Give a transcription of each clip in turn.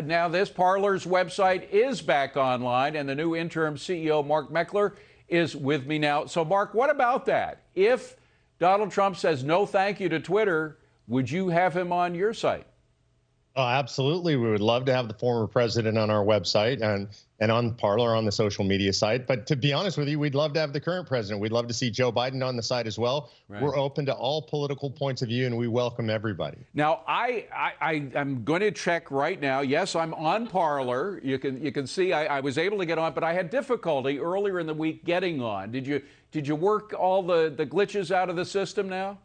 Now, this Parler's website is back online, and the new interim CEO, Mark Meckler, is with me now. So, Mark, what about that? If Donald Trump says no thank you to Twitter, would you have him on your site? Oh, absolutely. We would love to have the former president on our website and on Parler on the social media site. But to be honest with you, we'd love to have the current president. We'd love to see Joe Biden on the site as well. Right. We're open to all political points of view, and we welcome everybody. Now, I'm going to check right now. Yes, I'm on Parler. You can see I was able to get on, but I had difficulty earlier in the week getting on. Did you work all the glitches out of the system now?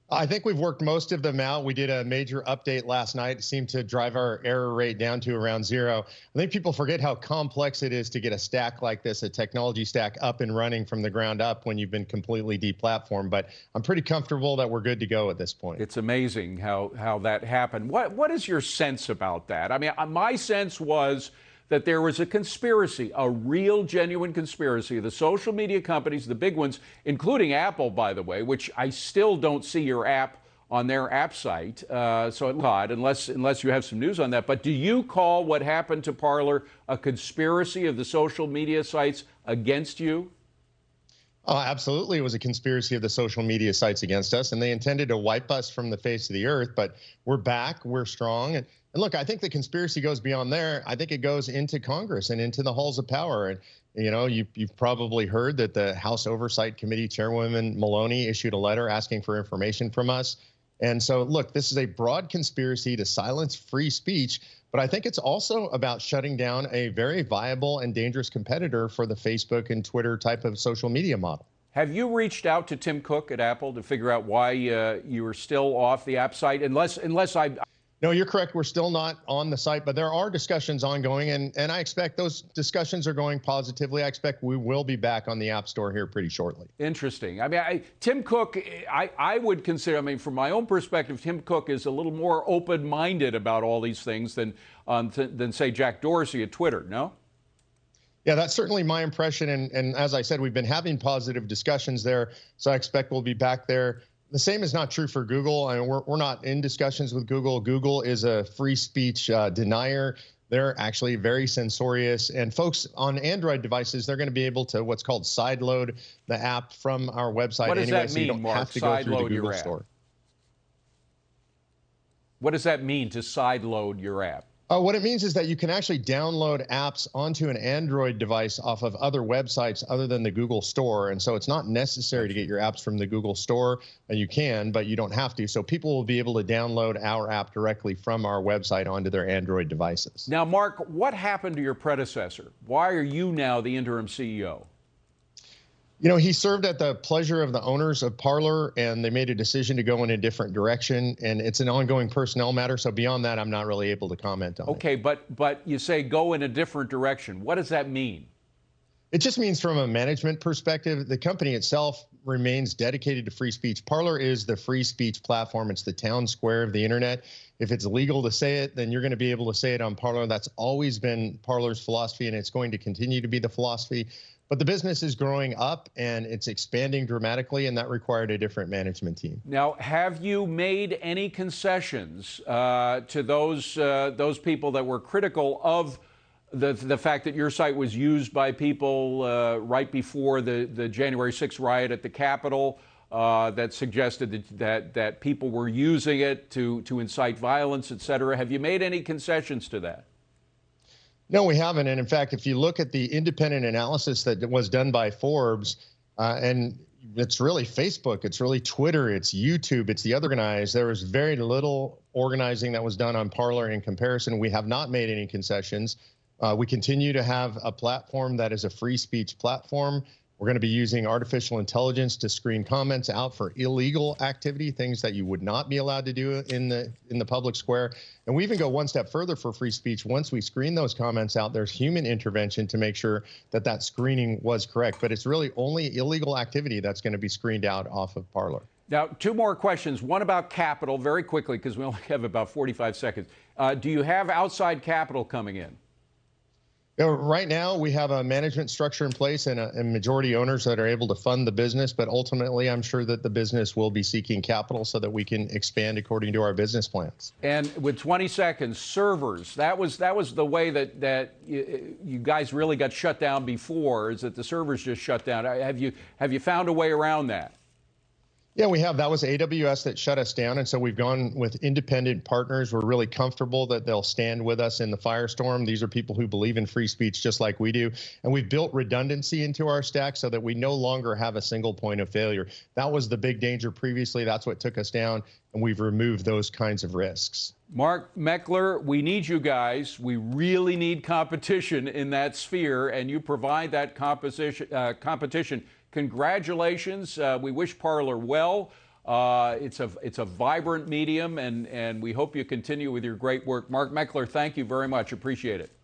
I think we've worked most of them out. We did a major update last night. It seemed to drive our error rate down to around 0. I think people forget how complex it is to get a stack like this, a technology stack, up and running from the ground up when you've been completely deplatformed. But I'm pretty comfortable that we're good to go at this point. It's amazing how that happened. What is your sense about that? I mean, my sense was that there was a conspiracy, a real, genuine conspiracy. The social media companies, the big ones, including Apple, by the way, which I still don't see your app on their app site. So it's odd, unless you have some news on that. But do you call what happened to Parler a conspiracy of the social media sites against you? Oh, absolutely. It was a conspiracy of the social media sites against us, and they intended to wipe us from the face of the earth. But we're back. We're strong. And look, I think the conspiracy goes beyond there. I think it goes into Congress and into the halls of power. And, you know, you've probably heard that the House Oversight Committee Chairwoman Maloney issued a letter asking for information from us. And so, look, this is a broad conspiracy to silence free speech. But I think it's also about shutting down a very viable and dangerous competitor for the Facebook and Twitter type of social media model. Have you reached out to Tim Cook at Apple to figure out why you are still off the app site? Unless I... No, you're correct. We're still not on the site, but there are discussions ongoing, and I expect those discussions are going positively. I expect we will be back on the App Store here pretty shortly. Interesting. I mean, Tim Cook, I would consider, I mean, from my own perspective, Tim Cook is a little more open-minded about all these things than say, Jack Dorsey at Twitter, no? Yeah, that's certainly my impression, and as I said, we've been having positive discussions there, so I expect we'll be back there. The same is not true for Google. I mean, we're not in discussions with Google. Google is a free speech denier. They're actually very censorious. And folks on Android devices, they're going to be able to what's called sideload the app from our website. What does anyway, that so mean, you don't Mark? have to go through the Google Store. What does that mean to sideload your app? What it means is that you can actually download apps onto an Android device off of other websites other than the Google Store. And so it's not necessary to get your apps from the Google Store. You can, but you don't have to. So people will be able to download our app directly from our website onto their Android devices. Now, Mark, what happened to your predecessor? Why are you now the interim CEO? You know, he served at the pleasure of the owners of Parler, and they made a decision to go in a different direction. And it's an ongoing personnel matter. So beyond that, I'm not really able to comment on it. Okay, but you say go in a different direction. What does that mean? It just means from a management perspective, the company itself remains dedicated to free speech. Parler is the free speech platform. It's the town square of the internet. If it's legal to say it, then you're going to be able to say it on Parler. That's always been Parler's philosophy, and it's going to continue to be the philosophy. But the business is growing up and it's expanding dramatically, and that required a different management team. Now, have you made any concessions to those people that were critical of the fact that your site was used by people right before the January 6th riot at the Capitol that suggested that people were using it to incite violence, et cetera? Have you made any concessions to that? No, we haven't. And in fact, if you look at the independent analysis that was done by Forbes, and it's really Facebook, it's really Twitter, it's YouTube, it's the other organized, there was very little organizing that was done on Parler in comparison. We have not made any concessions. We continue to have a platform that is a free speech platform. We're going to be using artificial intelligence to screen comments out for illegal activity, things that you would not be allowed to do in the public square. And we even go one step further for free speech. Once we screen those comments out, there's human intervention to make sure that that screening was correct. But it's really only illegal activity that's going to be screened out off of Parler. Now, two more questions. One about capital, very quickly, because we only have about 45 seconds. Do you have outside capital coming in? Right now, we have a management structure in place and majority owners that are able to fund the business. But ultimately, I'm sure that the business will be seeking capital so that we can expand according to our business plans. And with 20 seconds, servers, that was the way that you guys really got shut down before, is that the servers just shut down. Have you found a way around that? Yeah, we have. That was AWS that shut us down. And so we've gone with independent partners. We're really comfortable that they'll stand with us in the firestorm. These are people who believe in free speech just like we do. And we've built redundancy into our stack so that we no longer have a single point of failure. That was the big danger previously. That's what took us down. And we've removed those kinds of risks. Mark Meckler, we need you guys. We really need competition in that sphere, and you provide that competition. Congratulations. We wish Parler well. It's a vibrant medium, and we hope you continue with your great work. Mark Meckler, thank you very much. Appreciate it.